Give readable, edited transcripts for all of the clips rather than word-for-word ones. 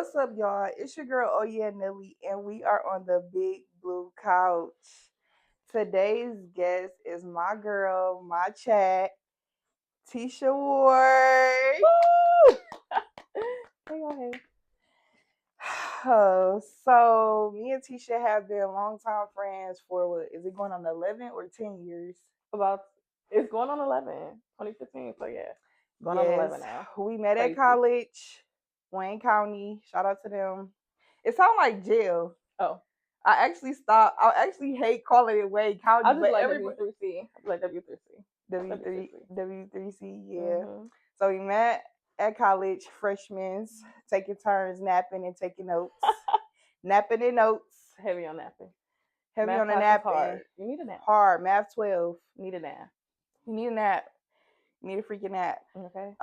What's up, y'all? It's your girl, Oh Yeah Nelly, and we are on the big blue couch. Today's guest is my girl, my chat, Tecia Ward. Woo! Hey, go ahead. So, me and Tecia have been longtime friends for what? Is it going on 11 or 10 years? It's going on 11, 2015. So yeah, going on Yes, 11 now. we met at Crazy. college, Wayne County. Shout out to them. It sounds like jail. Oh, I actually stopped. I actually hate calling it Wayne County, I just but like everybody W3C. I like W3C. W3C, yeah. Mm-hmm. So we met at college, freshmen, taking turns napping and taking notes, napping and notes. Heavy on napping. Heavy Math on the class is napping. hard. You need a nap. Hard. Math 12. Need a nap. You need a nap. You need a freaking nap. Okay.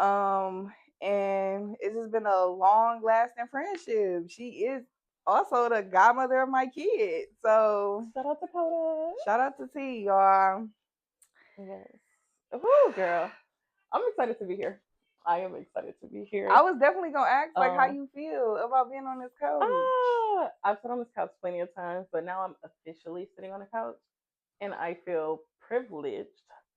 And it's just been a long lasting friendship. She is also the godmother of my kids. So Shout out to Coda. shout out to T, y'all. Yes. Woo, girl. I'm excited to be here. I am excited to be here. I was definitely gonna ask like how you feel about being on this couch. I've sat on this couch plenty of times, but now I'm officially sitting on the couch, and I feel privileged,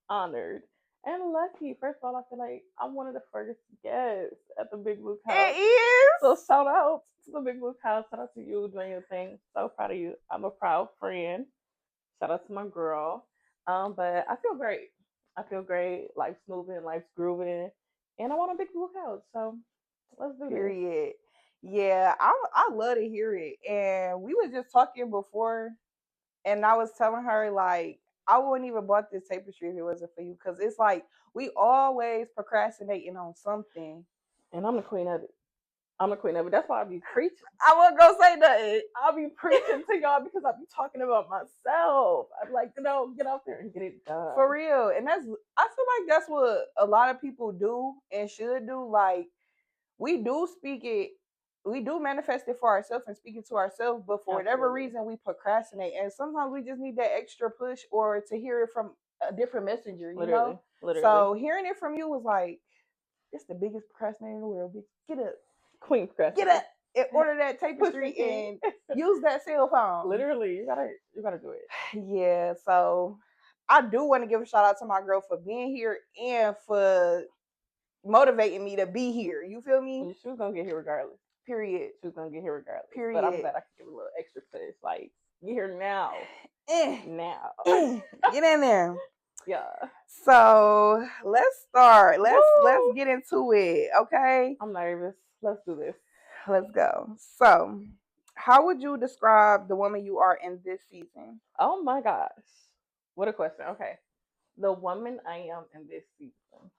honored, and lucky. First of all, I feel like I'm one of the first guests at the Big Blue Couch. It is. So shout out to the Big Blue Couch. Shout out to you doing your thing. So proud of you. I'm a proud friend. Shout out to my girl. But I feel great. I feel great. Life's moving, life's grooving, and I want a Big Blue Couch. So let's do this. Period. Yeah, I love to hear it. And we was just talking before, and I was telling her like I wouldn't even bought this tapestry if it wasn't for you, because it's like we always procrastinating on something. And I'm the queen of it. I'm the queen of it. That's why I be preaching. I wasn't gonna say nothing. I'll be preaching to y'all because I be talking about myself. I'm like, get out there and get it done. For real. And I feel like that's what a lot of people do and should do. Like, we do manifest it for ourselves and speak it to ourselves, but for whatever reason we procrastinate. And sometimes we just need that extra push or to hear it from a different messenger, you know? Literally. So hearing it from you was like, it's the biggest procrastinator in the world, bitch. Get up. Queen procrastinator. Get up and order that tapestry and use that cell phone. Literally, you gotta do it. Yeah, so I do want to give a shout out to my girl for being here and for motivating me to be here. You feel me? She was gonna get here regardless. Period. She was gonna get here regardless. Period. But I'm glad I could give a little extra push. Like, get here now. Now. Get in there. Yeah. So let's start. Let's get into it. Okay. I'm nervous. Let's do this. Let's go. So, how would you describe the woman you are in this season? Oh my gosh. What a question. Okay. The woman I am in this season.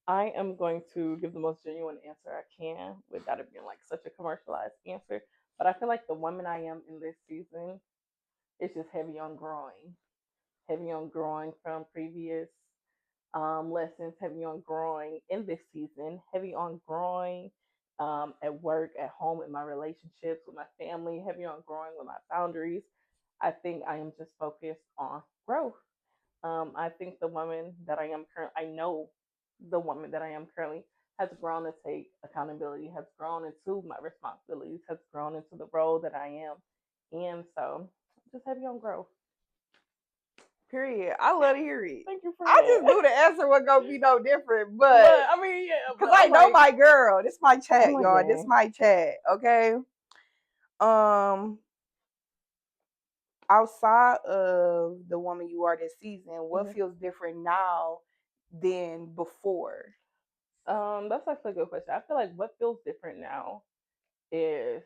I am going to give the most genuine answer I can without it being like such a commercialized answer. But I feel like the woman I am in this season is just heavy on growing from previous lessons, heavy on growing in this season, heavy on growing at work, at home, in my relationships with my family, heavy on growing with my boundaries. I think I am just focused on growth. I think the woman that I am currently, I know the woman that I am currently has grown to take accountability, has grown into my responsibilities, has grown into the role that I am. And so, just heavy on growth. Period. I love to hear it. Thank you for I just knew the answer wasn't gonna be no different, but I mean, yeah, because I know my girl. This my chat, y'all. This gang. my chat. Okay. Outside of the woman you are this season, what feels different now than before? That's actually a good question. I feel like what feels different now is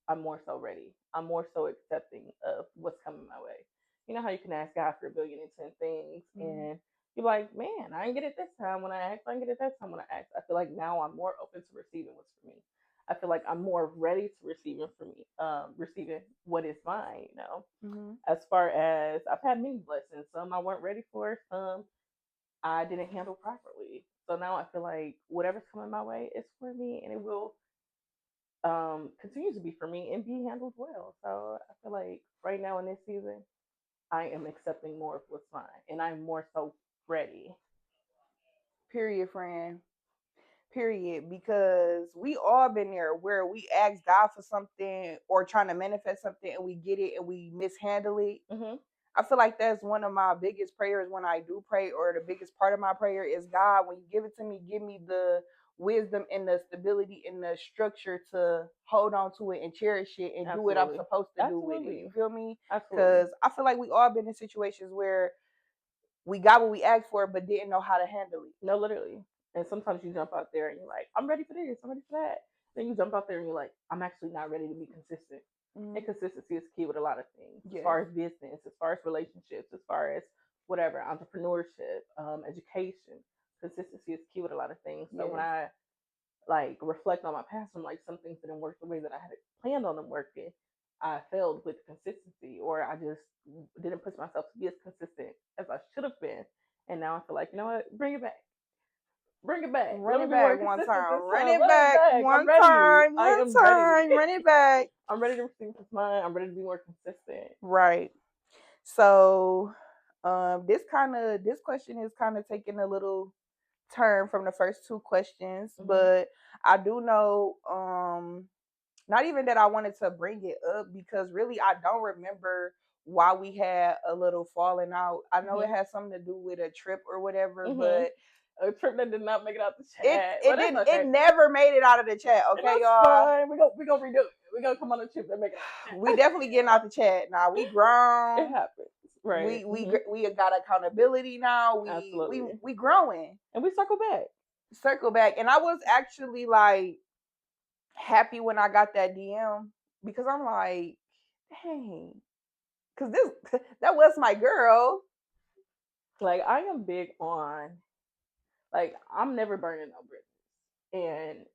I'm more so ready. I'm more so accepting of what's coming my way. You know how you can ask God for 1,000,010 things, and you're like, man, I didn't get it this time when I asked. I didn't get it that time when I asked. I feel like now I'm more open to receiving what's for me. I feel like I'm more ready to receiving what is mine. You know, as far as I've had many blessings, some I weren't ready for, some I didn't handle properly. So now I feel like whatever's coming my way is for me, and it will continue to be for me and be handled well. So I feel like right now in this season, I am accepting more of what's mine, and I'm more so ready. Period, friend. period, because we all been there where we ask God for something or trying to manifest something and we get it and we mishandle it. Mm-hmm. I feel like that's one of my biggest prayers when I do pray, or the biggest part of my prayer is, God, when you give it to me, give me the wisdom and the stability and the structure to hold on to it and cherish it and do what I'm Absolutely. supposed to do with it. Absolutely. You feel me? Absolutely. Because I feel like we all been in situations where we got what we asked for but didn't know how to handle it. No, literally. And sometimes you jump out there and you're like, I'm ready for this, I'm ready for that. Then you jump out there and you're like, I'm actually not ready to be consistent. Mm-hmm. And consistency is key with a lot of things, as Yes. far as business, as far as relationships, as far as whatever, entrepreneurship, education. Consistency is key with a lot of things. So when Yes. I like reflect on my past, I'm like, some things didn't work the way that I had planned on them working. I failed with consistency, or I just didn't push myself to be as consistent as I should have been. And now I feel like, you know what, bring it back. Bring it back. Run Let me it be more back one consistent time. this Run time. it Run it back back. I'm one ready. time. I One am ready. time. Run it back. I'm ready to receive this mind. I'm ready to be more consistent. Right. So this question is kind of taking a little turn from the first two questions, Mm-hmm. but I do know not even that I wanted to bring it up, because really I don't remember why we had a little falling out. I know it had something to do with a trip or whatever, but a trip that did not make it out the it chat. it But did that's okay. it never made it out of the chat. And Okay, that's y'all. fine. We gonna redo it. We gonna come on a trip that make it out the chat. We definitely getting out the chat now. We grown. It happens, right? We got accountability now. Absolutely. We growing, and we circle back. Circle back, and I was actually like happy when I got that DM, because I'm like, dang, because this that was my girl. Like, I am big on, like, I'm never burning no bridges, and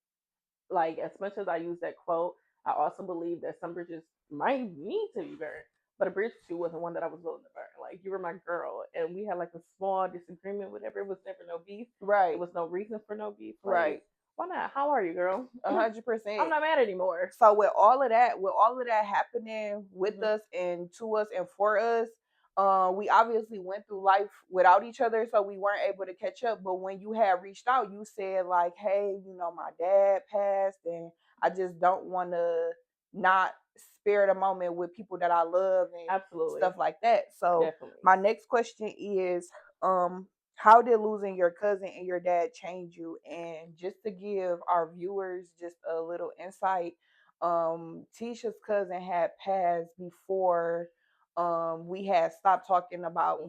like, as much as I use that quote, I also believe that some bridges might need to be burned. But a bridge too wasn't one that I was willing to burn. Like, you were my girl, and we had like a small disagreement, whatever. It was never no beef. Right. There was no reason for no beef. Like, Right. Why not? How are you, girl? 100%. I'm not mad anymore. So with all of that happening with us and to us and for us, we obviously went through life without each other, so we weren't able to catch up. But when you had reached out, you said like, hey, you know, my dad passed and I just don't want to not spare the moment with people that I love and Absolutely. stuff like that. So Definitely. my next question is, how did losing your cousin and your dad change you? And just to give our viewers just a little insight, Tecia's cousin had passed before we had stopped talking about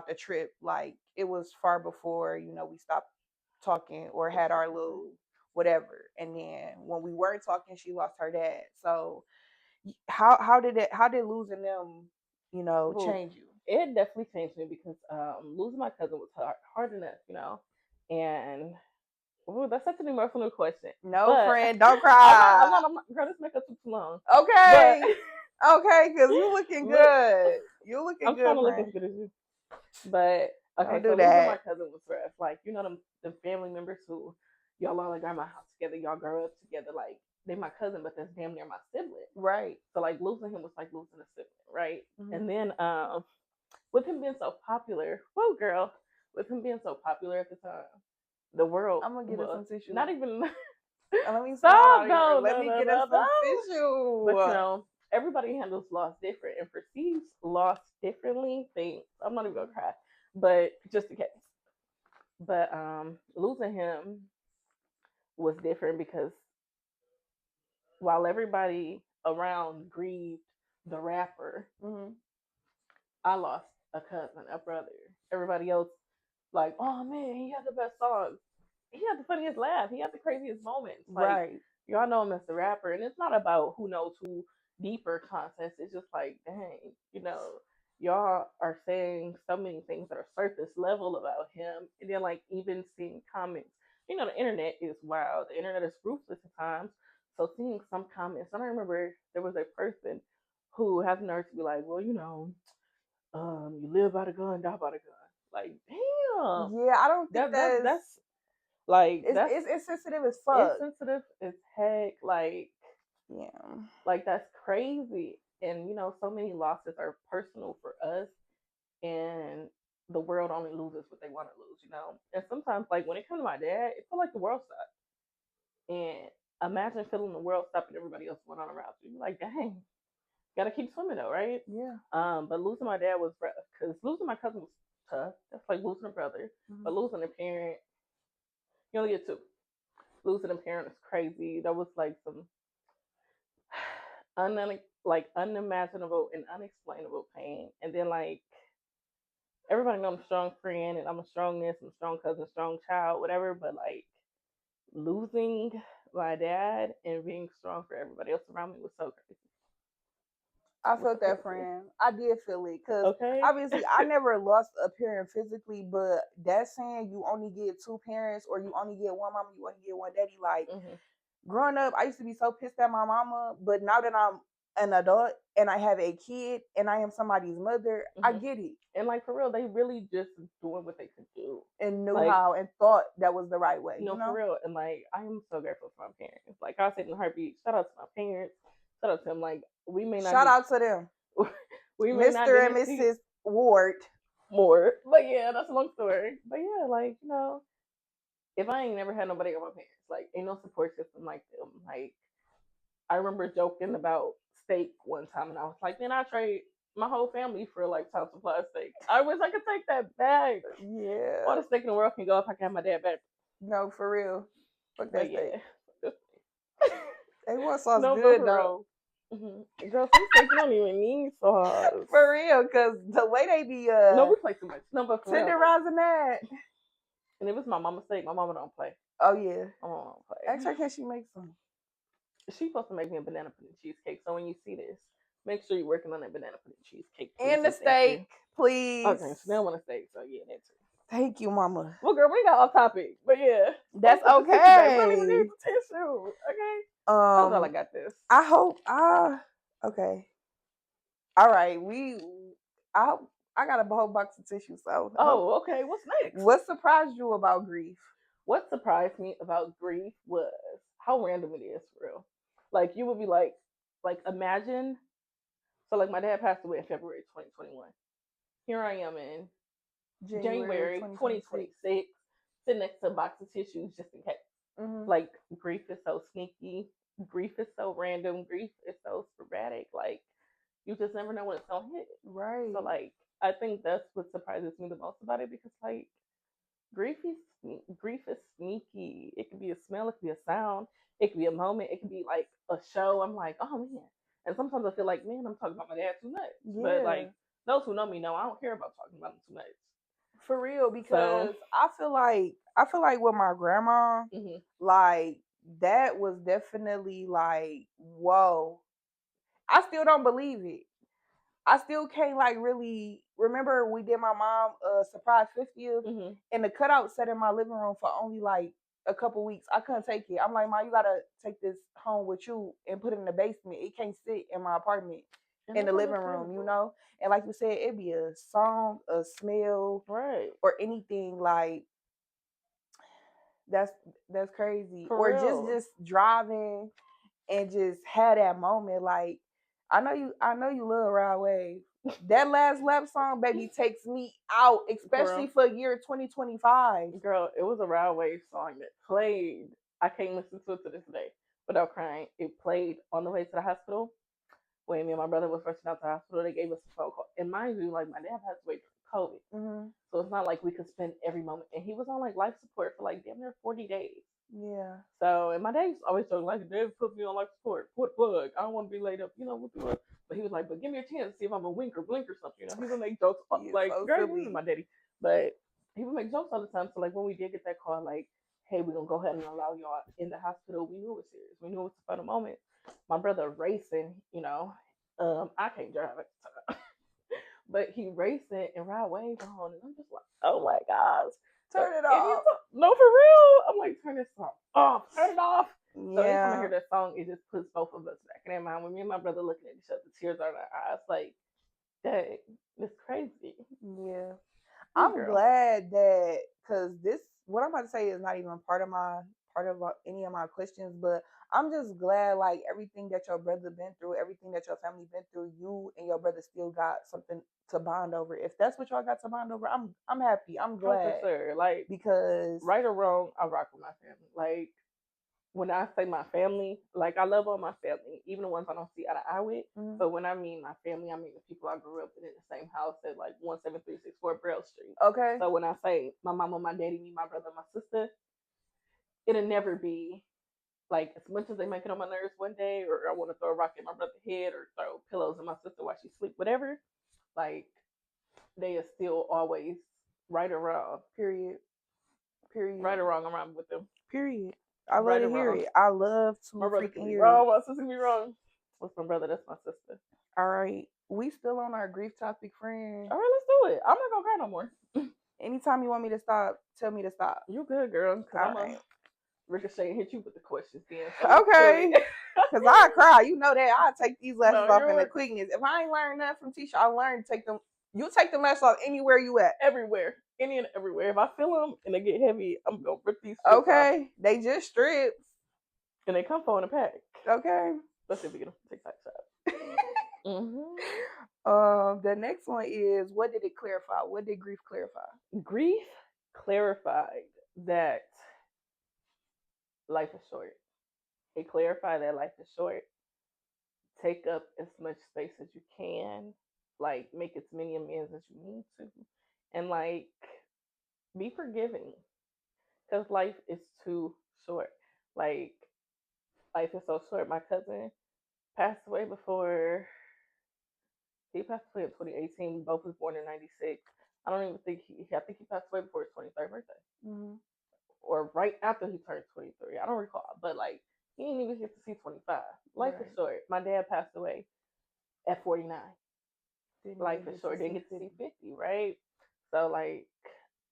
the trip. Like, it was far before, you know, we stopped talking or had our little whatever. And then when we weren't talking, she lost her dad. So how did losing them, you know, change you? It definitely changed me, because losing my cousin was hard enough, you know. And that's such an emotional question. No, but friend, don't cry. I'm not. Girl, this makeup took too long. Okay. But, okay, because you looking good. You looking I'm good, trying to friend. look as good as you. But okay, don't do so that. losing my cousin was rough. Like, you know, them family members who y'all all like at my house together, y'all grow up together. Like, they my cousin, but that's damn near my sibling. Right. So like, losing him was like losing a sibling, right? And then with him being so popular, whoa, girl, with him being so popular at the time, the world. I'm gonna get us some tissue. Not even. Let me stop. Let me get us some tissue. But you know, everybody handles loss different and perceives loss differently. I'm not even gonna cry, but just in case. But losing him was different, because while everybody around grieved the rapper, I lost a cousin, a brother. Everybody else, like, oh man, he had the best songs. He had the funniest laugh. He had the craziest moments. Like, right. Y'all know him as the rapper, and it's not about who knows who deeper contests. It's just like, dang, you know, y'all are saying so many things that are surface level about him, and then like even seeing comments. You know, the internet is wild. The internet is ruthless at times. So seeing some comments, and I remember there was a person who has the nerve to be like, well, you know, you live by the gun, die by the gun. Like, damn. Yeah, I don't think that's like it's sensitive as fuck. It's sensitive as heck. Like, yeah, like that's crazy. And you know, so many losses are personal for us, and the world only loses what they want to lose, you know. And sometimes, like when it comes to my dad, it felt like the world stopped. And imagine feeling the world stopping, everybody else going on around you. You're like, dang, gotta keep swimming though, right? Yeah. But losing my dad was rough because losing my cousin was tough. That's like losing a brother. Mm-hmm. But losing a parent, you only get two. Losing a parent is crazy. That was like some unimaginable and unexplainable pain. And then like everybody know I'm a strong friend and I'm a strong this, I'm a strong cousin, strong child, whatever. But like losing my dad and being strong for everybody else around me was so crazy. I It was felt so that, crazy. friend. I did feel it because Okay. obviously I never lost a parent physically, but that's saying you only get two parents or you only get one mama, you only get one daddy. Like Mm-hmm. growing up, I used to be so pissed at my mama, but now that I'm an adult and I have a kid and I am somebody's mother, I Mm-hmm. get it And like for real, they really just doing what they could do. and knew Like, how and thought that was the right way, you for know? real. And like I am so grateful for my parents. Like I said in heartbeat, shout out to my parents. Shout out to them. Like we may not Shout get out to them, we may not Mr. get and into Mrs. Ward. more. But yeah, that's a long story. But yeah, like, you know, if I ain't never had nobody on my parents, like ain't no support system like them. Like I remember joking about steak one time and I was like, man, I trade my whole family for like child supply steak. I wish I could take that back. All Yeah. the steak in the world can go if I can have my dad back. No, for real. Fuck But that steak. yeah. They want sauce No, but good for though. real. Girl, some steaks don't even need sauce. For real, cause the way they be No, we play too much. No, but for real. Like, tenderizing that. and it was my mama's steak. My mama don't play. Oh yeah. My mama don't play. Actually, can she make some? She's supposed to make me a banana pudding cheesecake. So when you see this, make sure you're working on that banana pudding cheesecake. Please And the steak, please. Okay, so they don't want a steak. So yeah, that's it. Thank you, mama. Well, girl, we got off topic, but yeah, That's okay. We don't even okay. need the tissue. Okay. Hold on, I got this. I hope. Okay. All right. I got a whole box of tissue. So. Oh, okay. What's next? What surprised you about grief? What surprised me about grief was how random it is for real. Like you would be like imagine. So like my dad passed away in February 2021. Here I am in January 2026, sitting next to a box of tissues just in case. Mm-hmm. Like grief is so sneaky. Grief is so random. Grief is so sporadic. Like you just never know when it's gonna hit. Right. So like I think that's what surprises me the most about it because like grief is sneaky. It could be a smell, it could be a sound, it could be a moment, it could be like a show. I'm like, oh man. And sometimes I feel like, man, I'm talking about my dad too much. Yeah. But like those who know me know I don't care about talking about him too much. For real, because I feel like with my grandma, like that was definitely like, whoa. I still don't believe it. I still can't like really remember we did my mom a surprise 50th and the cutout sat in my living room for only like a couple weeks. I couldn't take it. I'm like, Mom, you gotta take this home with you and put it in the basement. It can't sit in my apartment in the living room, you know? And like you said, it'd be a song, a smell, right, or anything like that's crazy. For or real. just driving and just had that moment like I know you love Ride Wave. That last lap song, baby, takes me out, especially for year 2025. Girl, it was a Ride Wave song that played. I can't listen to it to this day without crying. It played on the way to the hospital. When me and my brother was rushing out to the hospital, they gave us a phone call. And mind you, like my dad passed away during COVID. So it's not like we could spend every moment. And he was on like life support for like damn near 40 days. Yeah. So, and my dad used to always joke, like, Dad put me on life support. What plug? I don't want to be laid up, you know, with the plug. But he was like, but give me a chance to see if I'm a wink or blink or something. You know, he would make jokes like, so girl, you know my daddy. But he would make jokes all the time. So, like, when we did get that call, like, hey, we're going to go ahead and allow y'all in the hospital, we knew it was serious. We knew it was a final moment. My brother racing, you know, I can't drive at the time. But he racing and Ride Wave on. And I'm just like, oh my gosh. Turn it off. No, for real. I'm like, turn this song off. Turn it off. Yeah. So every time I hear that song, it just puts both of us back in our mind. When me and my brother looking at each other, tears are in our eyes. Like, dang, it's crazy. Yeah. I'm glad that, because what I'm about to say is not even part of any of my questions, but I'm just glad, like, everything that your brother been through, everything that your family been through, you and your brother still got something to bond over. If that's what y'all got to bond over, I'm happy. I'm Oh, for glad sure. Like, because right or wrong, I rock with my family. Like, when I say my family, like, I love all my family, even the ones I don't see eye to eye with. mm, But when I mean my family, I mean the people I grew up with in the same house at like 17364 Braille Street. okay, So when I say my mama, my daddy, me, my brother, my sister, it'll never be like, as much as they make it on my nerves one day, or I want to throw a rock at my brother's head, or throw pillows at my sister while she sleep, whatever. Like, they are still always right or wrong. period, period, Right or wrong, I'm with them. period. I love Right to or hear wrong. it. I love to My brother can freaking be hear it. wrong. My sister can be wrong. What's my brother? That's my sister. All right, we still on our grief topic, friend. All right, let's do it. I'm not gonna cry no more. Anytime you want me to stop, tell me to stop. You good, girl? Because All I'm right. a ricochet and hit you with the questions then. So Okay. Cause I cry, you know that. I take these lessons No, off in the you're quickness. If I ain't learned nothing from teacher, I learned to take them. You take them lessons off anywhere you at. everywhere, any and everywhere. If I feel them and they get heavy, I'm gonna rip these strips off. Okay, they just strips. And they come for in a pack. Okay. Let's see if we get them TikTok shop. The next one is, what did it clarify? What did grief clarify? Grief clarified that life is short. It clarified that life is short. Take up as much space as you can. Like, make as many amends as you need to. And, like, be forgiving. Because life is too short. Like, life is so short. My cousin passed away before. He passed away in 2018. We both was born in 96. I don't even think I think he passed away before his 23rd birthday. Mm-hmm. Or right after he turned 23. I don't recall. But, like, he didn't even get to see 25. Life is short. My dad passed away at 49. Life is short. Didn't get to see 50, right? So, like,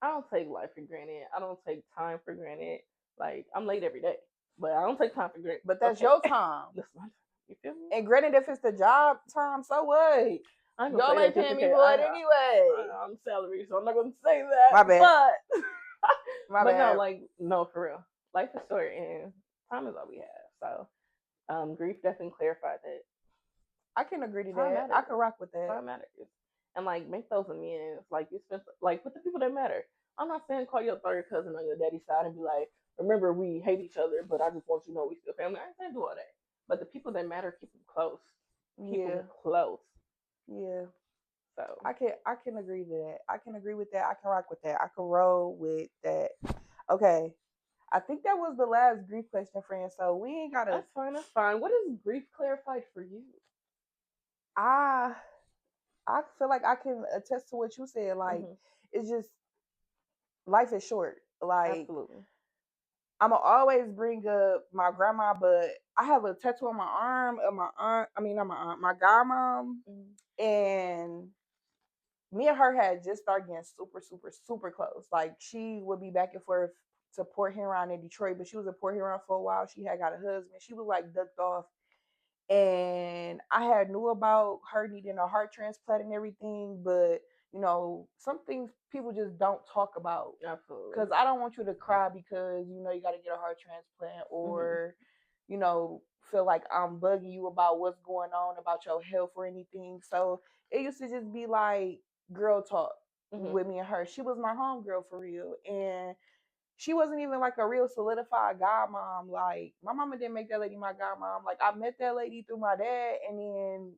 I don't take life for granted. I don't take time for granted. Like, I'm late every day, but I don't take time for granted. But that's your time. That's my time. You feel me? And granted, if it's the job time, so what? Y'all ain't paying me for it anyway. I'm salary, so I'm not gonna say that. My bad. But, My but bad. no, like, no, for real. Life is short, and time is all we have. So, grief definitely clarified that. I can agree to Time that. matters. I can rock with that. Time matters. And, like, make those amends. Like, you spend, like, with the people that matter. I'm not saying call your third cousin on your daddy's side and be like, remember, we hate each other, but I just want you to know we still family. I ain't saying do all that. But the people that matter, keep them close. Keep them close. Yeah. So I can agree to that. I can agree with that. I can rock with that. I can roll with that. Okay. I think that was the last grief question, friend. So we ain't gotta. That's fine. That's fine. What is grief clarified for you? I feel like I can attest to what you said. Like, it's just, life is short. Like, absolutely. I'ma always bring up my grandma, but I have a tattoo on my arm of my aunt. I mean, not my aunt, my godmom, and me and her had just started getting super, super, super close. Like, she would be back and forth to Port Huron in Detroit, but she was in Port Huron for a while. She had got a husband. She was like ducked off. And I had knew about her needing a heart transplant and everything, but you know, some things people just don't talk about. Absolutely. Because I don't want you to cry because you know you got to get a heart transplant, or you know, feel like I'm bugging you about what's going on about your health or anything. So it used to just be like girl talk with me and her. She was my homegirl for real, and she wasn't even like a real solidified godmom. Like, my mama didn't make that lady my godmom. Like, I met that lady through my dad, and then,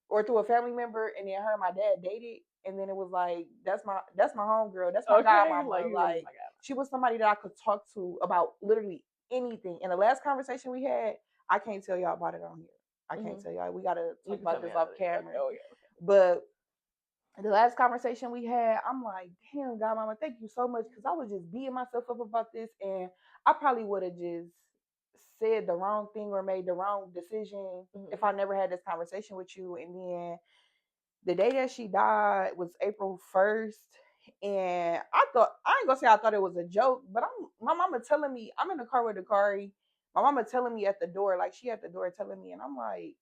or through a family member, and then her and my dad dated, and then it was like, that's my homegirl, that's my godmama. Like, she was somebody that I could talk to about literally anything. And the last conversation we had, I can't tell y'all about it on here. I can't tell y'all. We gotta talk about this off camera. Okay. But the last conversation we had, I'm like, damn, godmama, thank you so much, because I was just beating myself up about this, and I probably would have just said the wrong thing or made the wrong decision if I never had this conversation with you. And then the day that she died was April 1st, and I ain't gonna say I thought it was a joke, but my mama telling me, I'm in the car with Dakari, my mama telling me at the door, like, she at the door telling me, and I'm like,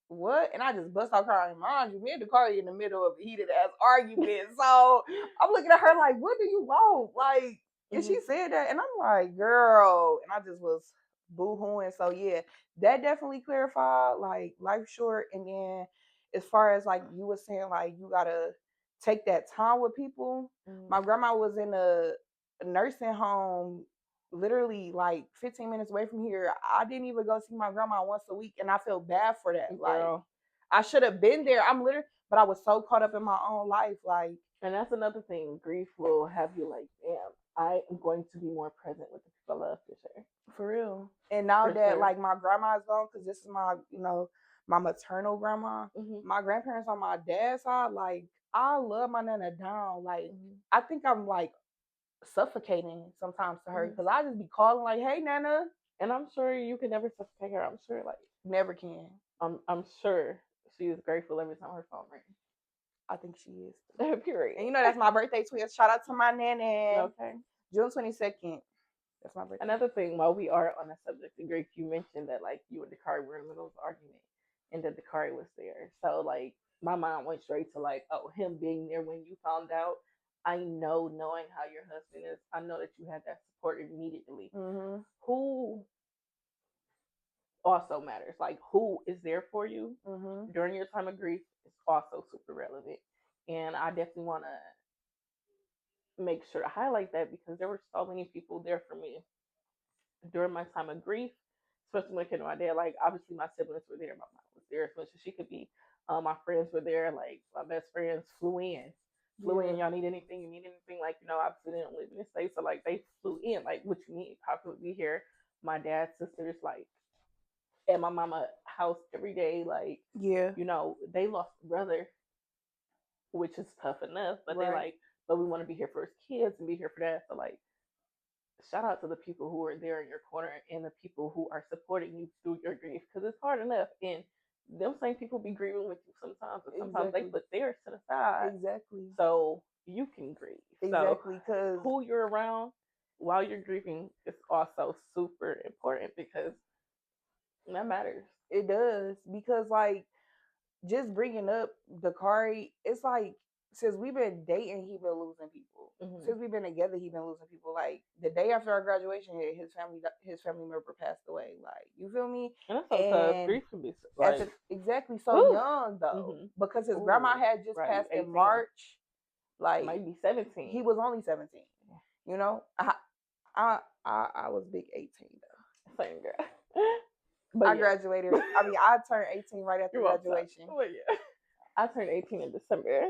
what? And I just bust out crying. Mind you, me and Dakari in the middle of a heated ass argument. So I'm looking at her like, what do you want? Like, and she said that, and I'm like, girl, and I just was boo-hooing. So yeah, that definitely clarified like life short. And then as far as like you were saying, like you gotta take that time with people. My grandma was in a nursing home literally like 15 minutes away from here. I didn't even go see my grandma once a week, and I feel bad for that. Like Girl. I should have been there. I'm literally, but I was so caught up in my own life. Like, And that's another thing. Grief will have you like, damn, I am going to be more present with the people I love for sure. for real. And now For that sure. like my grandma is gone, because this is my, my maternal grandma, my grandparents on my dad's side, like I love my nana down. Like I think I'm like suffocating sometimes to her because I just be calling like, "Hey, nana," and I'm sure you can never suffocate her. I'm sure like never can. I'm sure she is grateful every time her phone rings. I think she is. Period. And that's my birthday twist. Shout out to my nana. Okay. June 22nd. That's my birthday. Another thing, while we are on the subject of grief, you mentioned that like you and Dakari were in the middle of an argument, and that Dakari was there. So like my mind went straight to like, oh, him being there when you found out. I know, knowing how your husband is, I know that you had that support immediately. Who also matters? Like who is there for you during your time of grief is also super relevant, and I definitely want to make sure to highlight that because there were so many people there for me during my time of grief, especially when it came to my dad. Like obviously my siblings were there, my mom was there as much as she could be. My friends were there, like my best friends flew in. Y'all need anything? You need anything? Like, obviously they don't live in the States, so like they flew in, like what you need, how can we be here? My dad's sisters like at my mama house every day, like they lost a brother, which is tough enough, but they like, but we want to be here for his kids and be here for that. So like shout out to the people who are there in your corner and the people who are supporting you through your grief because it's hard enough. And them same people be grieving with you sometimes, but sometimes they put theirs to the side. Exactly. So you can grieve. Exactly. Because who you're around while you're grieving is also super important because that matters. It does. Because, like, just bringing up Dakari, it's like, since we've been dating, he been losing people. Since we've been together, he been losing people. Like the day after our graduation, his family member passed away. Like you feel me? And that's so tough. Grief can be like exactly so young though, because his grandma had just passed 18. In March. Like might be 17. He was only 17. You know, I was big 18 though. Same girl. But I graduated. I mean, I turned 18 right after graduation. Well, yeah. I turned 18 in December.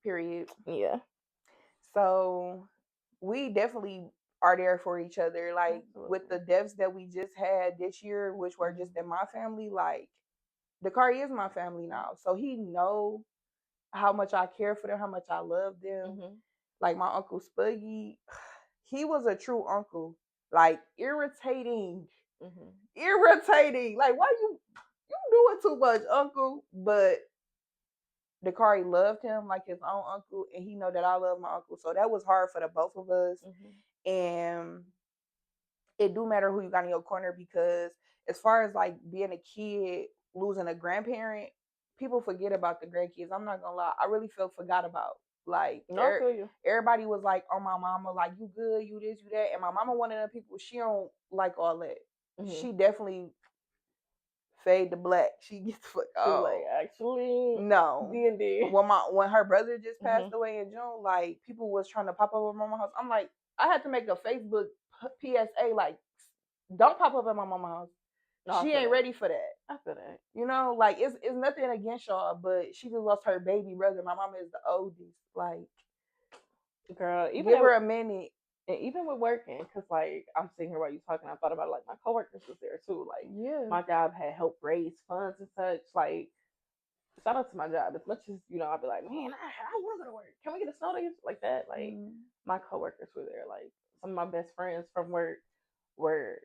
Period. Yeah. So we definitely are there for each other. Like with the deaths that we just had this year, which were just in my family, like Dakari is my family now. So he know how much I care for them, how much I love them. Like my Uncle Spuggy, he was a true uncle. Like irritating. Irritating. Like why you doing too much, Uncle? But Dakari loved him like his own uncle, and he know that I love my uncle. So that was hard for the both of us. And it do matter who you got in your corner because as far as like being a kid losing a grandparent, people forget about the grandkids. I'm not gonna lie, I really felt forgot about. Like everybody was like, "Oh, my mama, like you good, you this, you that," and my mama one of them people. She don't like all that. She definitely fade to black. She gets like, oh, like actually no. D&D. When her brother just passed away in June, like people was trying to pop up at my mama's house. I'm like, I had to make a Facebook PSA like, don't pop up at my mama's house. No, she ain't ready for that. I feel that. You know, like it's nothing against y'all, but she just lost her baby brother. My mama is the oldest. Like, girl, even give her a minute. And even with working, because like I'm sitting here while you talking, I thought about like my coworkers was there too. Like my job had helped raise funds and such. Like shout out to my job. As much as I'd be like, man, I want to go to work. Can we get a snow day like that? Like my coworkers were there. Like some of my best friends from work were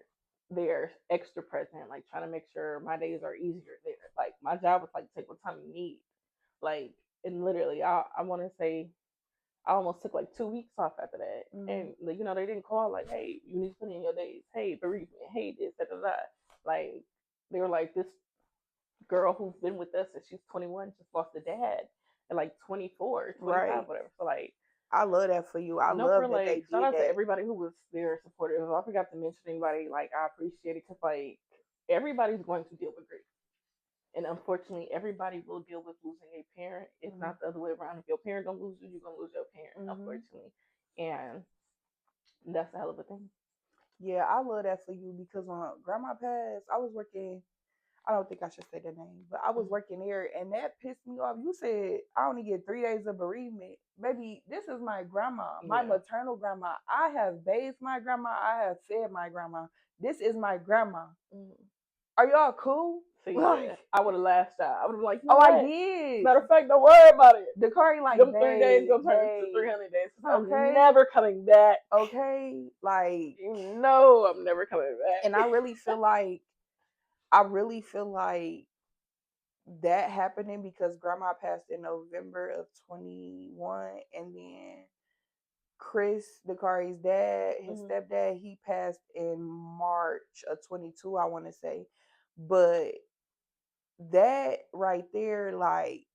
there, extra present, like trying to make sure my days are easier there. Like my job was like take what time you need. Like and literally, I want to say. I almost took like 2 weeks off after that. And they didn't call like, hey, you need to put in your days. Hey, bereavement. Hey, this, da, da, da. Like, they were like, this girl who's been with us since she's 21 just lost a dad at like 24, 25, whatever. So like, I love that for you. I No, for love that like, they shout did out to that. everybody who was there supportive. If I forgot to mention anybody, like, I appreciate it because, like, everybody's going to deal with grief. And unfortunately, everybody will deal with losing a parent. It's Mhm. not the other way around. If your parent don't lose you, you're going to lose your parent, Mhm. unfortunately. And that's a hell of a thing. Yeah, I love that for you because when grandma passed, I was working. I don't think I should say the name, but I was Mhm. working there, and that pissed me off. You said I only get 3 days of bereavement, baby. This is my grandma, my Yeah. maternal grandma. I have bathed my grandma. I have fed my grandma. This is my grandma. Mhm. Are y'all cool? So, yeah, Like, I would have lashed out. I would have been like, you know oh, I what? did. Matter of fact, don't worry about it. Dakari like, Them 3 days babe, gonna turn into babe. 300 days. I'm Okay, never coming back. okay, like, You know I'm never coming back. and I really feel like that happening because grandma passed in November of 21, and then Chris, Dakari's dad, his stepdad, he passed in March of 22, I want to say. But that right there, like,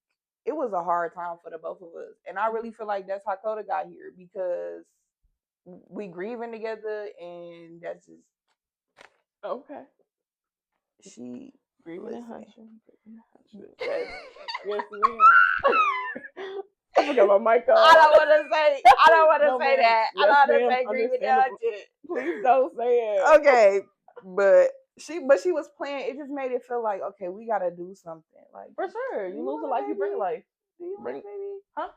it was a hard time for the both of us. And I really feel like that's how Coda got here because we grieving together, and that's just Okay. she Grieving and listen. hunching. Yes, yes, ma'am. I forgot my mic on. I don't want to say. I don't want to No, say ma'am. that. Yes, I don't want ma'am. to say grieving and Understandable. hunching. Please don't say it. Okay, but she was playing. It just made it feel like, okay, we gotta do something. Like, For sure. do You you lose a want a life, you bring a baby? life. Do you want a baby? Huh?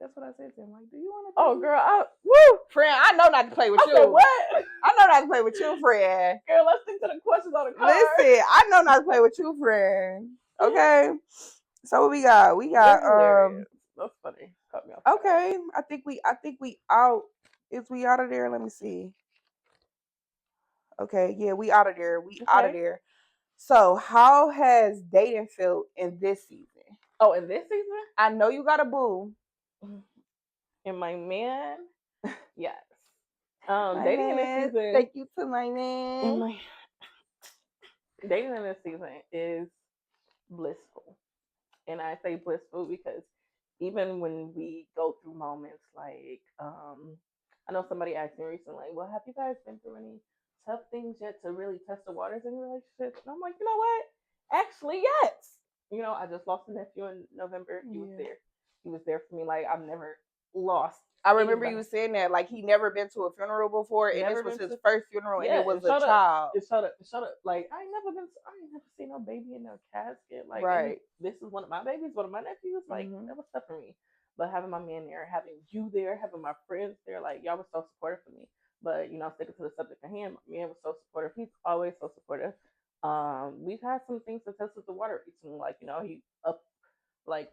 That's what I said to him. Like, do you want a Oh, baby? girl, woo! Friend, I know not to play with I you. said, what? I know not to play with you, friend. Girl, let's stick to the questions on the card. Listen, I know not to play with you, friend. Okay. So what we got? We got That's hilarious. That's funny. Cut me off. Okay. I think we out. Is we out of there? Let me see. Okay, yeah, we out of there. We out of there. So how has dating felt in this season? Oh, in this season? I know you got a boo. And my man, yes. My Dating in this man, season. thank you to my man. Dating in this season is blissful. And I say blissful because even when we go through moments like, I know somebody asked me recently, well, have you guys been through any tough things yet to really test the waters in your relationship? And I'm like, you know what? Actually, yes. You know, I just lost a nephew in November. He was there. He was there for me. Like, I've never lost. I remember you saying that, like, he never been to a funeral before, and this was his first funeral, and it was a child. Shut up. Like, I ain't never seen no baby in no casket. Like, right. This is one of my babies, one of my nephews. Like, that was tough for me. But having my man there, having you there, having my friends there, like, y'all was so supportive for me. But, you know, sticking to the subject at hand, my man was so supportive. He's always so supportive. We've had some things to test with the water recently. Like, you know, he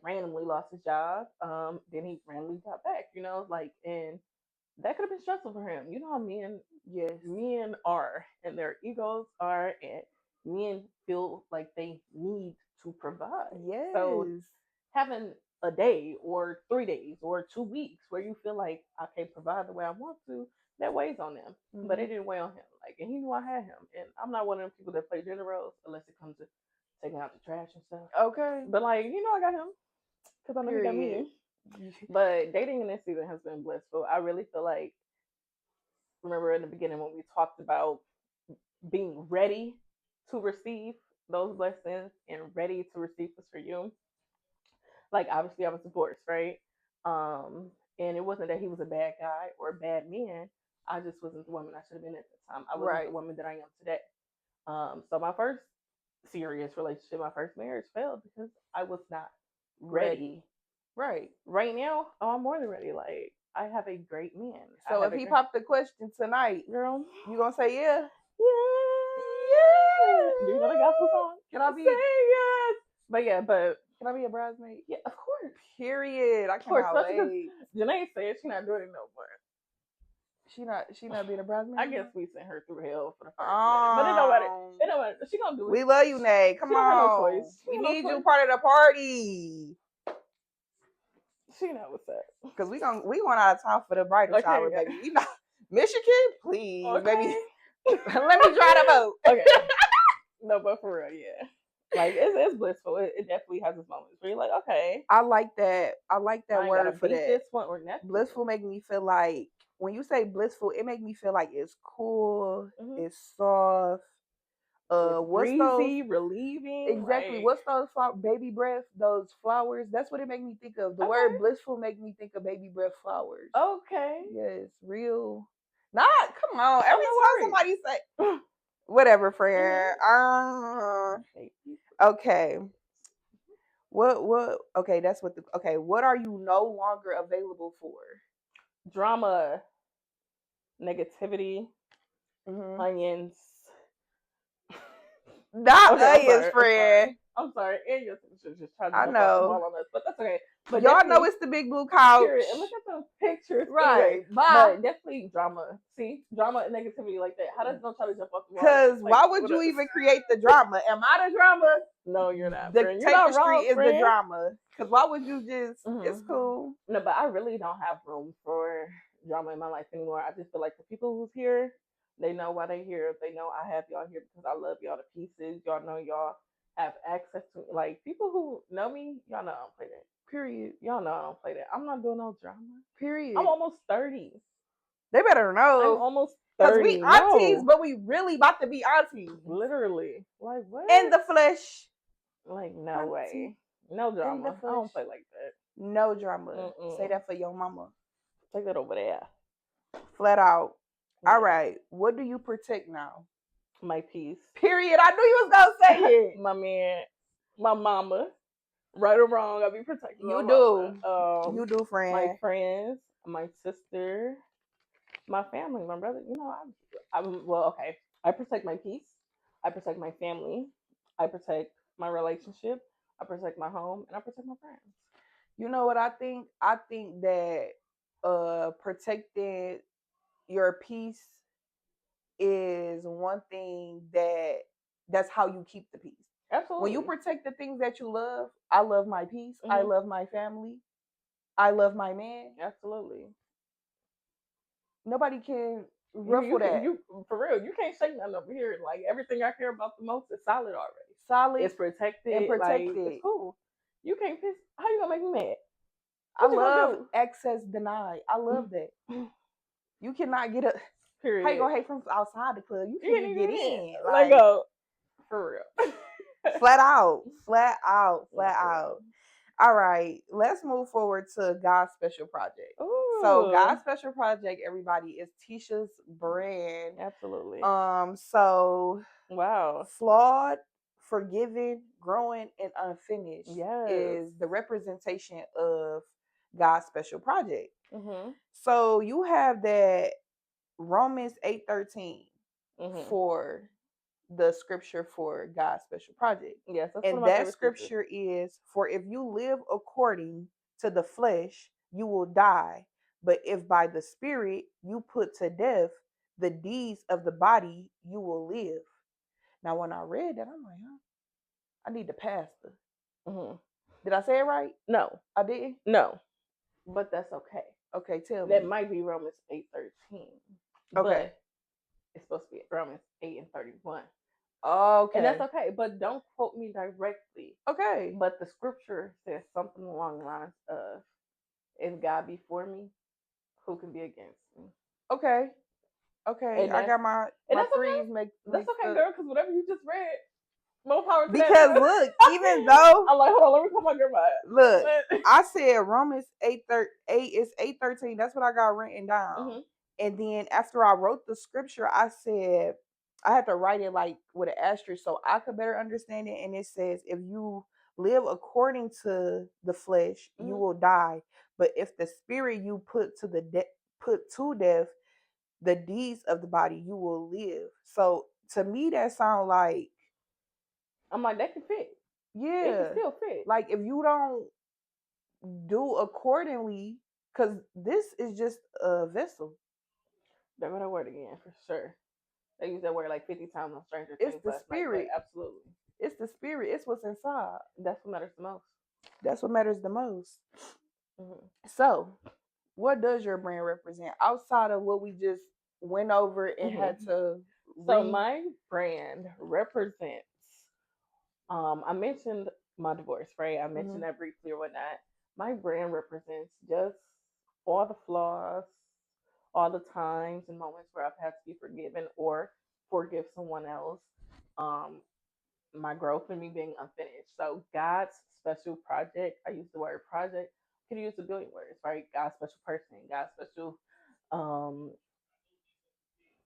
randomly lost his job. Then he randomly got back, you know, like, and that could have been stressful for him. You know how men are, and their egos are, and men feel like they need to provide. Yes. So having a day or 3 days or 2 weeks where you feel like I can't provide the way I want to, that weighs on them. But it didn't weigh on him. Like, and he knew I had him. And I'm not one of them people that play gender roles unless it comes to taking out the trash and stuff. Okay. But, like, you know, I got him because I know he got me. But dating in this season has been blissful. I really feel like, remember in the beginning when we talked about being ready to receive those blessings and ready to receive this for you. Like, obviously I was divorced, right? And it wasn't that he was a bad guy or a bad man. I just wasn't the woman I should have been at the time. I wasn't the woman that I am today. So my first serious relationship, my first marriage failed because I was not ready. Right. Right now, I'm more than ready. Like, I have a great man. So if he popped the question tonight, girl, you gonna say yeah? Yeah. Do you know the gospel song? Can I be? Say yes. But yeah, can I be a bridesmaid? Yeah, of course. Period. I cannot wait. Janae said she's not doing it no more. She not being a bridesmaid. I guess we sent her through hell for the first minute. But it don't matter. It don't matter. She gonna do it. We love you, Nay. Come on. No choice. We need you part of the party. She know what's up. Cause we going out of town for the bridal shower, baby. You know, Michigan, please, baby. Let me drive the boat. Okay. No, but for real, yeah. Like it's blissful. It definitely has its moments where you're like, okay, I like that. I like that I ain't gotta word for beat that. this one or nothing. Blissful make me feel like when you say blissful, it make me feel like it's cool, Mm-hmm. it's soft. It's What's those breezy, relieving. exactly? Like What's those baby breath? Those flowers. That's what it make me think of. The okay, word blissful make me think of baby breath flowers. okay, Yes, real. Not come on. oh Every time no somebody say whatever, friend. mm-hmm. Okay. What okay, that's what the okay, what are you no longer available for? Drama, negativity, Mm-hmm. onions. Not Okay, I'm onions, sorry. I'm sorry. friend. I'm sorry. And your sister just tried to I jump off the know. wall on us, but that's okay. But Y'all know definitely, it's the big blue couch. period. And look at those pictures anyway. Right. Bye. But definitely drama. See, drama and negativity like that. How does don't try to jump off the wall? Cause Like why would with you us? even create the drama? Am I the drama? No, you're not, The friend. You're not tapestry wrong, is the friend. drama. Cause why would you just? It's Mm-hmm. cool. No, but I really don't have room for drama in my life anymore. I just feel like the people who's here, they know why they here. They know I have y'all here because I love y'all to pieces. Y'all know y'all have access to like people who know me. Y'all know I don't play that. Period. Y'all know I don't play that. I'm not doing no drama. Period. I'm almost 30. They better I'm know. almost Cause we 30. aunties, No, but we really about to be aunties. literally. Like what? In the flesh. Like no Auntie. way. No In the drama. I flesh. don't play like that. No drama. Say Mm-mm. that for your mama. Take that over there. Flat out. All Yeah. right. What do you protect now? My piece. Period. I knew you was gonna say it. My man, my mama, right or wrong, I be protecting my You mama. do. You do, My friend. friends, my sister, my family, my brother. You know, I'm well. Okay, I protect my peace. I protect my family. I protect my relationship. I protect my home, and I protect my friends. You know what I think? I think that protecting your peace is one thing that's how you keep the peace. When you Absolutely. protect the things that you love, I love my peace, I Hmm. love my family, I love my man. Absolutely. Nobody can You ruffle you can that. you for real. You can't say nothing over here. Like everything I care about the most is solid already. Solid It's and protected. Like it's protected. cool. You can't piss. How you gonna make me mad? I What you love gonna access denied. I love that. do? You cannot get a how you Period. gonna hate from outside the club? You You can't can't even even get get in. in. Let Like go. For real. flat out, flat out, No, flat for out. real. All right, let's move forward to God's special project. So Ooh. God's special project, everybody, is Tecia's brand. Absolutely. So Wow. flawed, forgiven, growing, and unfinished Yes. is the representation of God's special project. Mhm. So you have that Romans 8:13 Mhm. for the scripture for God's special project. Yes, that's one of And my that favorite scriptures. scripture is, for if you live according to the flesh, you will die. But if by the spirit you put to death the deeds of the body, you will live. Now, when I read that, I'm like, huh? I need the pastor. Mhm. Did I say it right? No. I did. No. But that's okay. Okay, tell That me. might be Romans 8:13. Okay. But it's supposed to be Romans 8:31. And that's Okay. okay. But don't quote me directly. Okay. But the scripture says something along the lines of, if God be for me, who can be against me? Okay. Okay. And I that's got my and my that's okay. threes That's mixed okay, up. girl, because whatever you just read, more power to that Because too. look, even though I'm like, hold on, let me call my grandma. look, I said Romans 8 is 8:13. That's what I got written down. Mm-hmm. And then after I wrote the scripture, I said I had to write it like with an asterisk so I could better understand it. And it says, if you live according to the flesh, you Mm-hmm. will die. But if the spirit you put to death, the deeds of the body, you will live. So to me, that sounds like I'm like, that can fit. It can yeah, still fit. like if you don't do accordingly, because this is just a vessel. They're gonna word again for sure. They use that word like 50 times on Stranger It's Things the last night, but spirit. absolutely, It's the spirit. It's what's inside. that's what matters the most. That's what matters the most. Mm-hmm. So, what does your brand represent outside of what we just went over and had Mm-hmm. to So read? my brand represents I mentioned my divorce, right? I mentioned Mhm. that briefly or whatnot. My brand represents just all the flaws, all the times and moments where I've had to be forgiven or forgive someone else. Um, my growth and me being unfinished. So God's special project, I use the word project, could use a billion words, right? God's special person, God's special um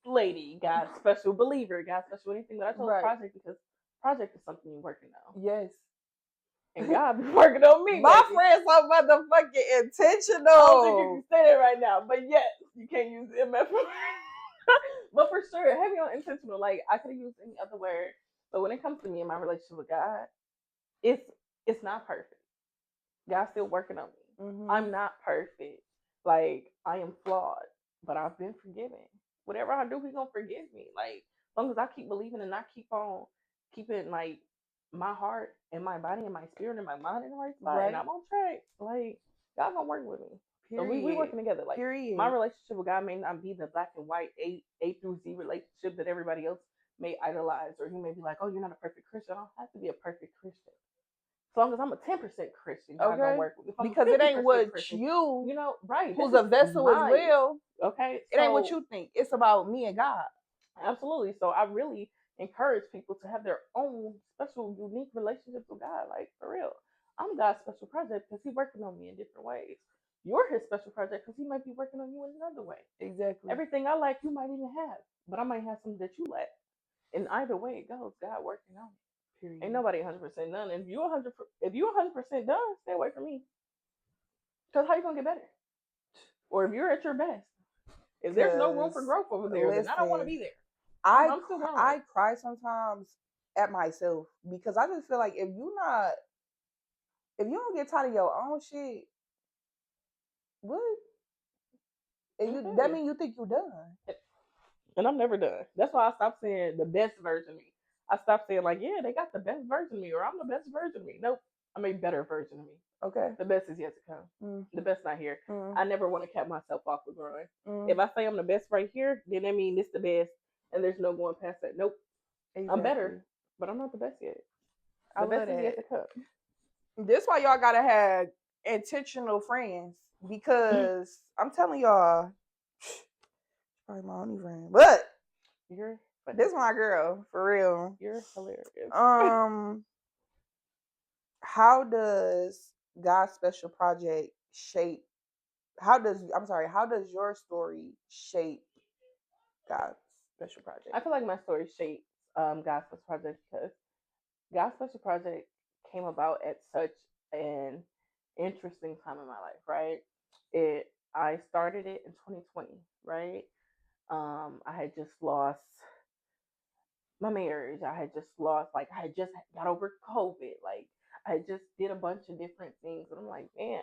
lady, God's special believer, God's special anything. But I chose Right. project because project is something you're working on. Yes. And God be working on me, My baby. friend's so motherfucking I don't think you intentional. can say that right now, but yes, you can't use MF. But for sure, heavy on intentional. Like I could have used any other word. But when it comes to me and my relationship with God, it's it's not perfect. God's still working on me. Mhm. I'm not perfect. Like I am flawed, but I've been forgiven. Whatever I do, He's gonna forgive me. Like as long as I keep believing and I keep on keeping like my heart and my body and my spirit and my mind in the right spot, and Right. I'm on track. Like God gonna work with me. So we Period. working together. Like my Period. relationship with God may not be the black and white A through Z relationship that everybody else may idolize, or He may be like, oh, you're not a perfect Christian. I don't have to be a perfect Christian. As long as I'm a 10% Christian, God gonna Okay. work with me. If I'm a Because it ain't 50% what Christian, you, right, this who's a is vessel as my, well. okay? It ain't what So, you think. It's about me and God. absolutely. So, I really encourage people to have their own special, unique relationships with God. Like, for real. I'm God's special project because He's working on me in different ways. You're His special project because He might be working on you in another way. Exactly. Everything I like, you might even have, but I might have something that you lack. And either way it goes, God working on me. Ain't Period. nobody 100% done. And if you 100% done, stay away from me. Because how you gonna get better? Or if you're at your best, if there's no room for Cause growth over there, then I don't want to listen, be there. I I'm still growing. I cry sometimes at myself because I just feel like if you don't get tired of your own shit, what? And I you feel that you. mean you think you done? And I'm never done. That's why I stopped saying the best version of me. I stopped saying like, yeah, they got the best version of me, or I'm the best version of me. Nope, I'm a better version of me. Okay. The best is yet to come. Mm, The best not here. mm, I never want to cap myself off with growing. mm. If I say I'm the best right here, then that means it's the best, and there's no going past that. Nope, I'm better, Exactly. but I'm not the best yet. I The love best is that. yet to come. This why y'all gotta have intentional friends because I'm telling y'all, probably my only friend, but You're funny. this my girl for real. You're hilarious. How does God's special project shape? How does your story shape God's special project? I feel like my story shapes God's Special Project because God's Special Project came about at such an interesting time in my life, right? I started it in 2020, right? I had just lost my marriage. I had just lost, like, I had just got over COVID. Like, I just did a bunch of different things. And I'm like, man,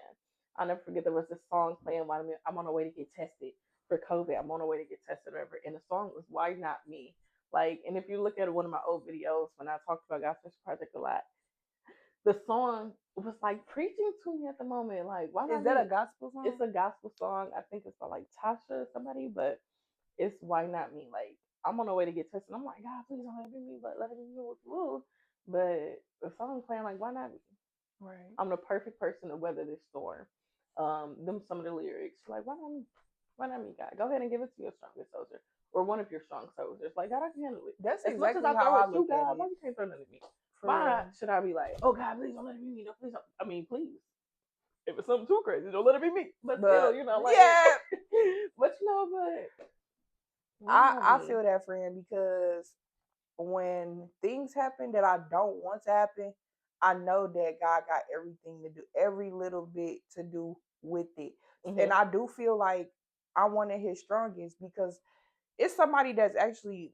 I'll never forget there was this song playing while I'm on the way to get tested for COVID. I'm on the way to get tested, or whatever. And the song was Why Not Me? Like, and if you look at one of my old videos when I talked about God's Special Project a lot, the song was like preaching to me at the moment. Like, why Is not that a me? gospel song? It's a gospel song. I think it's by like Tasha or somebody, but it's Why Not Me? Like I'm on the way to get tested. I'm like, God, please don't let it be me, but let it be me with woo. But the song playing like, why not me? Right. I'm the perfect person to weather this storm. Them some of the lyrics, like, why not me? Why not me, God? Go ahead and give it to your strongest soldier. Or one of your strong soldiers. Like, God, I can handle it. That's As much as exactly I how throw I at you, look at God, why it. you can't throw nothing at me? For Why real. should I be like, oh God, please don't let it be me. No, please don't. I mean, please. If it's something too crazy, don't let it be me. But still, But like, yeah, but but why not I me? feel that friend because when things happen that I don't want to happen, I know that God got everything to do, every little bit to do with it. And Mm-hmm. I do feel like I'm one of his strongest because it's somebody that's actually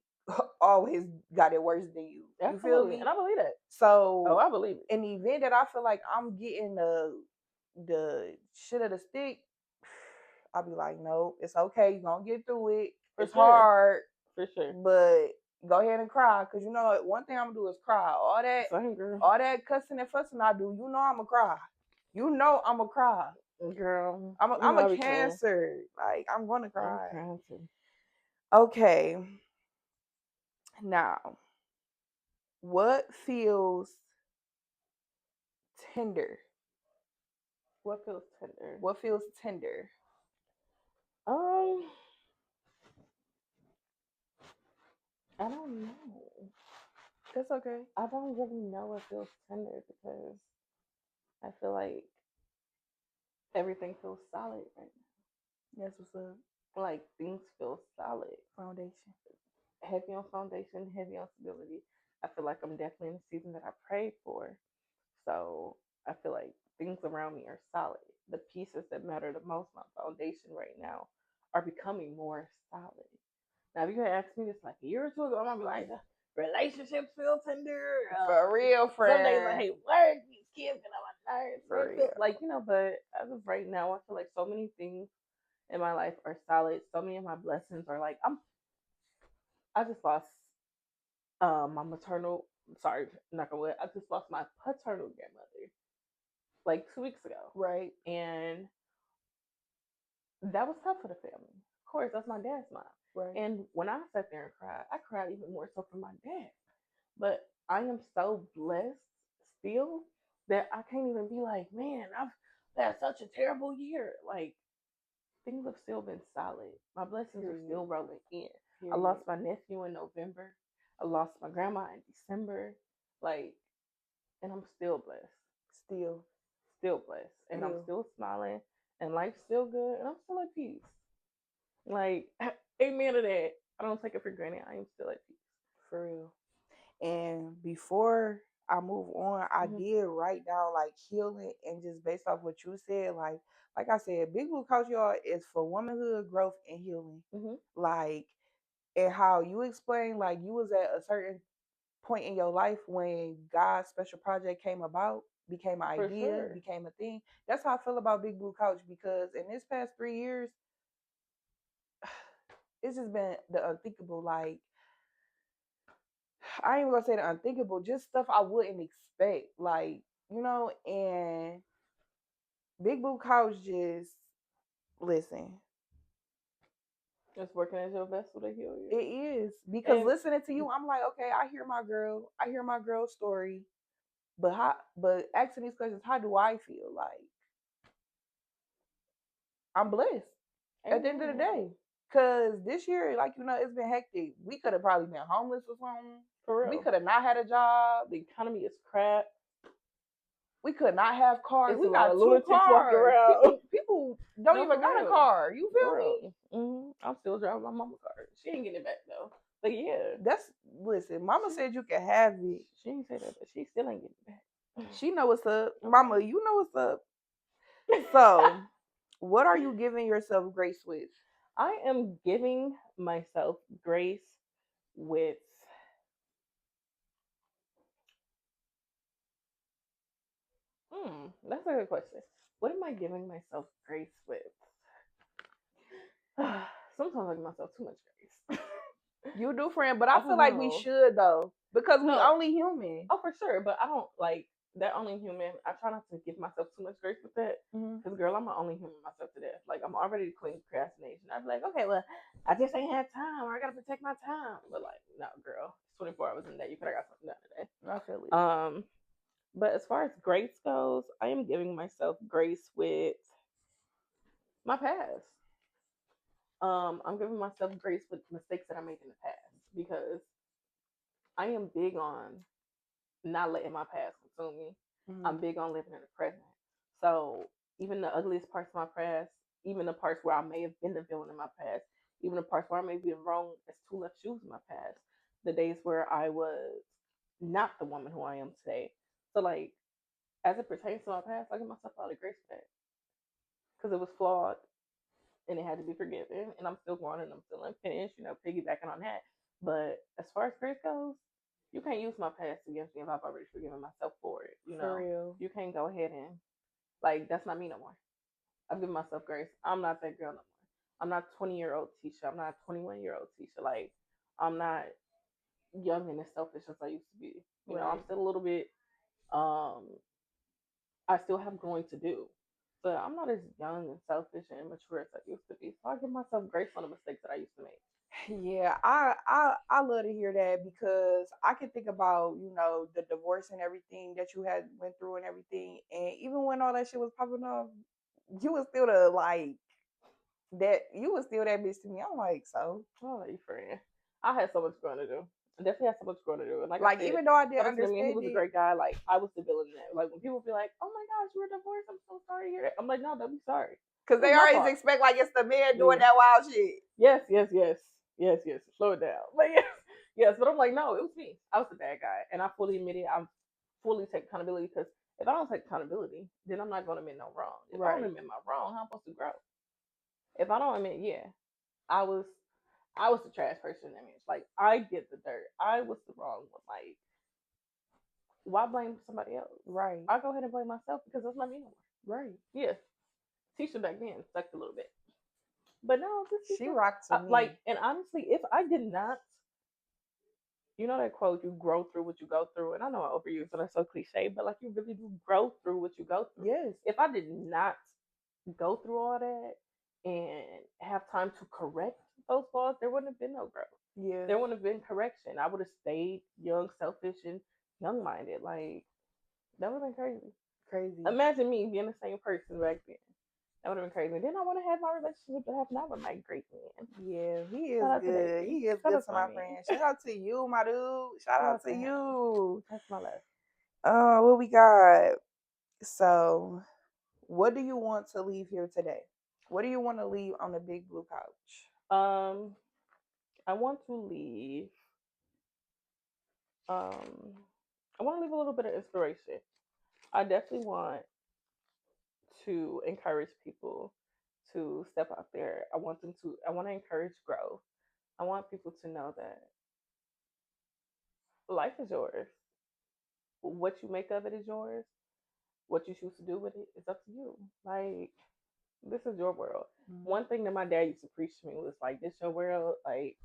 always got it worse than you. You feel Absolutely, and me? I believe that. Oh, So I believe it. in the event that I feel like I'm getting the shit of the stick, I'll be like, no, it's okay. You're gonna get through it. For It's sure. hard, For sure. but go ahead and cry. Cause you know one thing I'm gonna do is cry. Same girl. All that cussing and fussing I do, you know I'm gonna cry. You know I'm gonna cry. Girl, I'm a I be crying. Cancer. Like I'm gonna I'm cry. crying too. Okay. Now, what feels tender? What feels tender? What feels tender? Um, I don't know. That's okay. I don't really know what feels tender because I feel like everything feels solid right That's what's up. now. Like things feel solid, Foundation. heavy on foundation, heavy on stability. I feel like I'm definitely in the season that I prayed for. So I feel like things around me are solid. The pieces that matter the most, my foundation right now, are becoming more solid. Now, if you had asked me this like a year or two ago, I'm gonna be like, relationships feel tender. For real, Some days I friend. hate work. These kids get on my nerves. For It feel, real. like but as of right now, I feel like so many things in my life are solid. So many of my blessings are like I just lost my maternal. Sorry, not gonna. I just lost my paternal grandmother like 2 weeks ago, Right. and that was tough for the family. Of course, that's my dad's mom. Right. And when I sat there and cried, I cried even more so for my dad. But I am so blessed still that I can't even be like, man, I've had such a terrible year. Like things have still been solid. My blessings are Period. still rolling in. I Period. lost my nephew in November. I lost my grandma in December. Like, and I'm still blessed. Still. Still blessed. And I'm Still. still smiling. And life's still good. And I'm still at peace. Like, amen to that. I don't take it for granted. I am still at peace. For real. And before I move on, I Mm-hmm. did write down like healing and just based off what you said, like I said, Big Blue Couch, y'all, is for womanhood, growth, and healing. Mm-hmm. Like, and how you explained, like you was at a certain point in your life when God's special project came about, became an For idea, sure. became a thing. That's how I feel about Big Blue Couch because in this past 3 years, it's just been the unthinkable. Like, I ain't even gonna say the unthinkable, just stuff I wouldn't expect. Like, and Big Blue Couch just listen. It's working as your vessel to heal It you. is because And listening to you, I'm like, okay, I hear my girl's story, but but asking these questions, how do I feel? Like, I'm blessed at the end of the amen. day. Cause this year, like it's been hectic. We could have probably been homeless or something. For We real. could have not had a job. The economy is crap. We could not have cars. It's a We lot of got two lunatics walking cars. around. People don't No, even for got a real. car. You feel For me? real. I'm still driving my mama car. She ain't getting it back though. But yeah. That's listen. Mama said you can have it. She didn't say that, but she still ain't getting it back. She know what's up, Okay. Mama. You know what's up. So, what are you giving yourself grace with? I am giving myself grace with that's a good question. What am I giving myself grace with? Sometimes I give myself too much grace. You do, friend, but I I feel don't like we know. should though, because we No, only human. oh for sure, but I don't like that only human. I try not to give myself too much grace with that, Mm-hmm. because girl, I'm the only human myself to death. Like I'm already clean procrastination. I'd be like, okay, well, I just ain't had time, or I gotta protect my time. But like, no, girl, it's 24 hours in a day. You could have got something done today. I feel it. But as far as grace goes, I am giving myself grace with my past. I'm giving myself grace with mistakes that I made in the past because I am big on not letting my past consume me. Mm-hmm. I'm big on living in the present. So even the ugliest parts of my past, even the parts where I may have been the villain in my past, even the parts where I may be wrong as two left shoes in my past, the days where I was not the woman who I am today. So like as it pertains to my past, I give myself a lot of grace for that because it was flawed and it had to be forgiven, and I'm still growing and I'm still unfinished, piggybacking on that. But as far as grace goes, you can't use my past against me if I've already forgiven myself for it. For real. You can't go ahead and like that's not me no more. I've given myself grace. I'm not that girl no more. I'm not 20-year-old Tecia. I'm not 21-year-old Tecia. Like I'm not young and as selfish as I used to be. I'm Right. still a little bit. Um, I still have growing to do. But I'm not as young and selfish and immature as I used to be. So I give myself grace on the mistakes that I used to make. Yeah, I love to hear that because I can think about, the divorce and everything that you had went through and everything, and even when all that shit was popping off, you was still the like that you was still that bitch to me. I'm like, so Oh, you friend. I had so much growing to do. I definitely had so much growing to do. And like I like said, even though I didn't shout out to me, and he understand was a it, great guy. Like I was the villain in that. Like when people be like, "Oh my gosh, we're divorced. I'm so sorry to hear that." I'm like, "No, don't be sorry. because It was they my always fault." expect like it's the man doing Yeah. that wild shit. Yes, yes, yes, yes, yes. Slow it down. But yes, yes. But I'm like, no, it was me. I was the bad guy, and I fully admit it. I'm fully take accountability because if I don't take accountability, then I'm not going to admit no wrong. If I don't Right. admit my wrong, how am I supposed to grow? If I don't admit, yeah, I was, I was the trash person in that match. Like I did the dirt. I was the wrong one. Like why blame somebody else? Right. I'll go ahead and blame myself because that's not me no more. Right. Yeah, Tecia back then sucked a little bit, but no, this She Tecia, rocked to like, me. and honestly, if I did not, you know that quote, you grow through what you go through. And I know I overuse it, that's so cliche, but like you really do grow through what you go through. Yes. If I did not go through all that and have time to correct those flaws, there wouldn't have been no growth. Yeah. There wouldn't have been correction. I would have stayed young, selfish, and young minded. Like, that would have been crazy. Crazy. Imagine me being the same person back then. That would have been crazy. Then I want to have my relationship that have not with my great man. Yeah, he Shout is out to good. Daisy. He is Shout good out to to my my man. friend. Shout out to you, my dude. Shout Shout out out to to him. you. That's my love. What we got? So, what do you want to leave here today? What do you want to leave on the big blue couch? Um, I want to leave. Um, I want to leave a little bit of inspiration. I definitely want to encourage people to step out there. I want them to. I want to encourage growth. I want people to know that life is yours. What you make of it is yours. What you choose to do with it is up to you. Like, this is your world. Mm-hmm. One thing that my dad used to preach to me was like, "This your world." Like,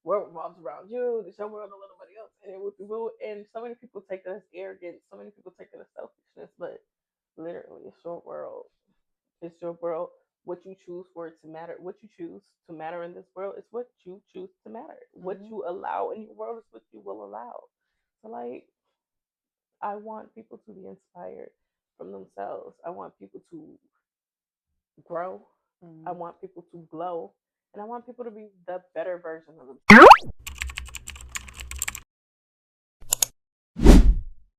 world revolves around you. This your world, and nobody else. And it was, and so many people take that as arrogance. So many people take that as selfishness. But literally, it's your world. It's your world. What you choose for it to matter, what you choose to matter in this world is what you choose to matter. What Mm-hmm. you allow in your world is what you will allow. So, like, I want people to be inspired from themselves. I want people to grow. I Mm-hmm. want people to glow. And I want people to be the better version of themselves.